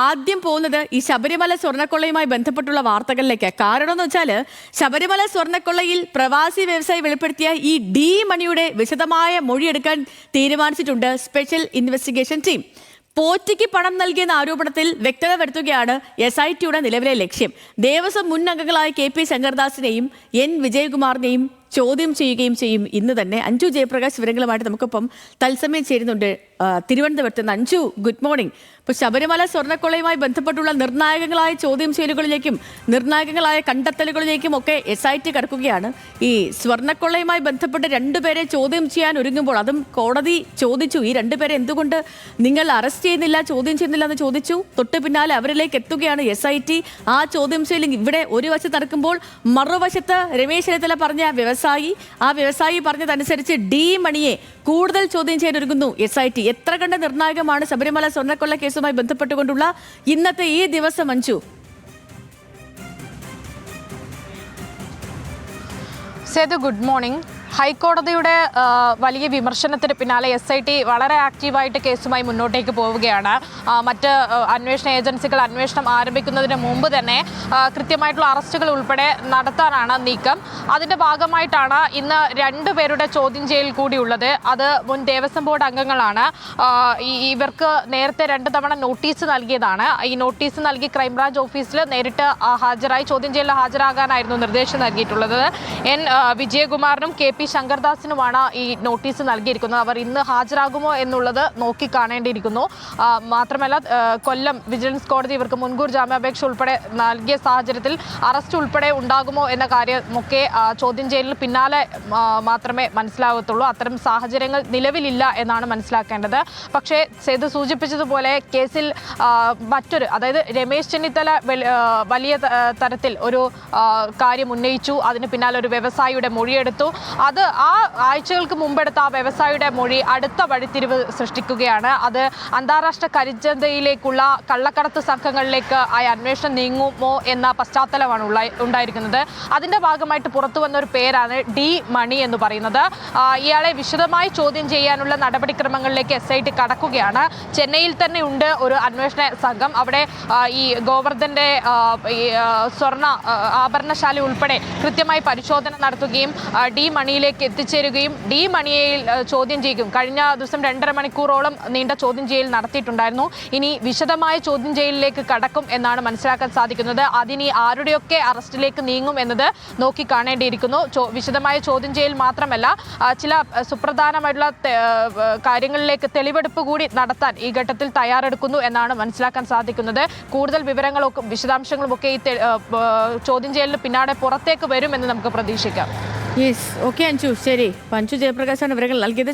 ആദ്യം പോകുന്നത് ഈ ശബരിമല സ്വർണ്ണക്കൊള്ളയുമായി ബന്ധപ്പെട്ടുള്ള വാർത്തകളിലേക്ക്. കാരണം എന്ന് വെച്ചാൽ ശബരിമല സ്വർണ്ണക്കൊള്ളയിൽ പ്രവാസി വ്യവസായി വെളിപ്പെടുത്തിയ ഈ ഡി മണിയുടെ വിശദമായ മൊഴിയെടുക്കാൻ തീരുമാനിച്ചിട്ടുണ്ട് സ്പെഷ്യൽ ഇൻവെസ്റ്റിഗേഷൻ ടീം. പോറ്റിക്ക് പണം നൽകിയെന്ന ആരോപണത്തിൽ വ്യക്തത വരുത്തുകയാണ് SITയുടെ നിലവിലെ ലക്ഷ്യം. ദേവസ്വം മുൻ അംഗങ്ങളായ KP ശങ്കർദാസിനെയും N വിജയകുമാറിനെയും ചോദ്യം ചെയ്യുകയും ചെയ്യും ഇന്ന് തന്നെ. അഞ്ജു ജയപ്രകാശ് വിവരങ്ങളുമായിട്ട് നമുക്കൊപ്പം തത്സമയം ചേരുന്നുണ്ട് തിരുവനന്തപുരത്ത് നിന്ന്. Anju, good morning. ഇപ്പോൾ ശബരിമല സ്വർണ്ണക്കൊള്ളയുമായി ബന്ധപ്പെട്ടുള്ള നിർണായകങ്ങളായ ചോദ്യം ചെയ്യലുകളിലേക്കും നിർണായകങ്ങളായ കണ്ടെത്തലുകളിലേക്കും ഒക്കെ SIT കടക്കുകയാണ്. ഈ സ്വർണ്ണക്കൊള്ളയുമായി ബന്ധപ്പെട്ട് രണ്ടുപേരെ ചോദ്യം ചെയ്യാൻ ഒരുങ്ങുമ്പോൾ, അതും കോടതി ചോദിച്ചു, ഈ രണ്ടുപേരെ എന്തുകൊണ്ട് നിങ്ങൾ അറസ്റ്റ് ചെയ്യുന്നില്ല, ചോദ്യം ചെയ്യുന്നില്ല എന്ന് ചോദിച്ചു. തൊട്ട് പിന്നാലെ അവരിലേക്ക് എത്തുകയാണ് SIT. ആ ചോദ്യം ചെയ്യൽ ഇവിടെ ഒരു വശത്ത് നടക്കുമ്പോൾ മറുവശത്ത് രമേശ് ചെന്നിത്തല പറഞ്ഞ ആ വ്യവസായി പറഞ്ഞതനുസരിച്ച് ഡി മണിയെ കൂടുതൽ ചോദ്യം ചെയ്യാൻ ഒരുങ്ങുന്നു SIT. എത്ര കണ്ട നിർണായകമാണ് ശബരിമല സ്വർണ്ണക്കൊള്ള കേസുമായി ബന്ധപ്പെട്ടുകൊണ്ടുള്ള ഇന്നത്തെ ഈ ദിവസം, അഞ്ജു? Sethu, good morning. ഹൈക്കോടതിയുടെ വലിയ വിമർശനത്തിന് പിന്നാലെ SIT വളരെ ആക്റ്റീവായിട്ട് കേസുമായി മുന്നോട്ടേക്ക് പോവുകയാണ്. മറ്റ് അന്വേഷണ ഏജൻസികൾ അന്വേഷണം ആരംഭിക്കുന്നതിന് മുമ്പ് തന്നെ കൃത്യമായിട്ടുള്ള അറസ്റ്റുകൾ ഉൾപ്പെടെ നടത്താനാണ് നീക്കം. അതിൻ്റെ ഭാഗമായിട്ടാണ് ഇന്ന് രണ്ടുപേരുടെ ചോദ്യം ചെയ്യൽ കൂടിയുള്ളത്. അത് മുൻ ദേവസ്വം ബോർഡ് അംഗങ്ങളാണ്. ഇവർക്ക് നേരത്തെ 2 തവണ നോട്ടീസ് നൽകിയതാണ്. ഈ നോട്ടീസ് നൽകി ക്രൈംബ്രാഞ്ച് ഓഫീസിൽ നേരിട്ട് ഹാജരായി ചോദ്യം ചെയ്യലിൽ ഹാജരാകാനായിരുന്നു നിർദ്ദേശം നൽകിയിട്ടുള്ളത്. N വിജയകുമാറിനും KP ശങ്കർദാസിനുമാണ് ഈ നോട്ടീസ് നൽകിയിരിക്കുന്നത്. അവർ ഇന്ന് ഹാജരാകുമോ എന്നുള്ളത് നോക്കിക്കാണേണ്ടിയിരിക്കുന്നു. മാത്രമല്ല, കൊല്ലം വിജിലൻസ് കോടതി ഇവർക്ക് മുൻകൂർ ജാമ്യാപേക്ഷ ഉൾപ്പെടെ നൽകിയ സാഹചര്യത്തിൽ അറസ്റ്റ് ഉൾപ്പെടെ ഉണ്ടാകുമോ എന്ന കാര്യമൊക്കെ ചോദ്യം ചെയ്യലിന് പിന്നാലെ മാത്രമേ മനസ്സിലാകത്തുള്ളൂ. അത്തരം സാഹചര്യങ്ങൾ നിലവിലില്ല എന്നാണ് മനസ്സിലാക്കേണ്ടത്. പക്ഷേ സേതു സൂചിപ്പിച്ചതുപോലെ കേസിൽ മറ്റൊരു, അതായത് രമേശ് ചെന്നിത്തല വലിയ തരത്തിൽ ഒരു കാര്യം ഉന്നയിച്ചു. അതിന് പിന്നാലെ ഒരു വ്യവസായിയുടെ മൊഴിയെടുത്തു. അത് ആ ആഴ്ചകൾക്ക് മുമ്പെടുത്ത ആ വ്യവസായിയുടെ മൊഴി അടുത്ത വഴിത്തിരിവ് സൃഷ്ടിക്കുകയാണ്. അത് അന്താരാഷ്ട്ര കരിഞ്ചന്തയിലേക്കുള്ള കള്ളക്കടത്ത് സംഘങ്ങളിലേക്ക് ആ അന്വേഷണം നീങ്ങുമോ എന്ന പശ്ചാത്തലമാണ് ഉണ്ടായിരിക്കുന്നത്. അതിൻ്റെ ഭാഗമായിട്ട് പുറത്തു വന്ന ഒരു പേരാണ് ഡി മണി എന്ന് പറയുന്നത്. ഇയാളെ വിശദമായി ചോദ്യം ചെയ്യാനുള്ള നടപടിക്രമങ്ങളിലേക്ക് SIT കടക്കുകയാണ്. ചെന്നൈയിൽ തന്നെ ഉണ്ട് ഒരു അന്വേഷണ സംഘം. അവിടെ ഈ ഗോവർദ്ധൻ്റെ സ്വർണ്ണ ആഭരണശാല ഉൾപ്പെടെ കൃത്യമായി പരിശോധന നടത്തുകയും ഡി മണിയിലേക്ക് എത്തിച്ചേരുകയും ഡി മണിയെ ചോദ്യം ചെയ്യുകയും കഴിഞ്ഞ ദിവസം 2.5 മണിക്കൂറോളം നീണ്ട ചോദ്യം ചെയ്യൽ നടത്തിയിട്ടുണ്ടായിരുന്നു. ഇനി വിശദമായ ചോദ്യം ചെയ്യലിലേക്ക് കടക്കും എന്നാണ് മനസ്സിലാക്കാൻ സാധിക്കുന്നത്. അതിനി ആരുടെയൊക്കെ അറസ്റ്റിലേക്ക് നീങ്ങും എന്നത് നോക്കി കാണേണ്ടിയിരിക്കുന്നു. വിശദമായ ചോദ്യം ചെയ്യൽ മാത്രമല്ല, ചില സുപ്രധാനമായിട്ടുള്ള കാര്യങ്ങളിലേക്ക് തെളിവെടുപ്പ് കൂടി നടത്താൻ ഈ ഘട്ടത്തിൽ തയ്യാറെടുക്കുന്നു എന്നാണ് മനസ്സിലാക്കാൻ സാധിക്കുന്നത്. കൂടുതൽ വിവരങ്ങളൊക്കെ വിശദാംശങ്ങളും ഒക്കെ ഈ ചോദ്യം ചെയ്യലിന് പിന്നാലെ പുറത്തേക്ക് വരുമെന്ന് നമുക്ക് പ്രതീക്ഷിക്കാം. യെസ്, ഓക്കെ അഞ്ജു, ശരി. അഞ്ജു ജയപ്രകാശാണ് വിവരങ്ങൾ നൽകിയത്.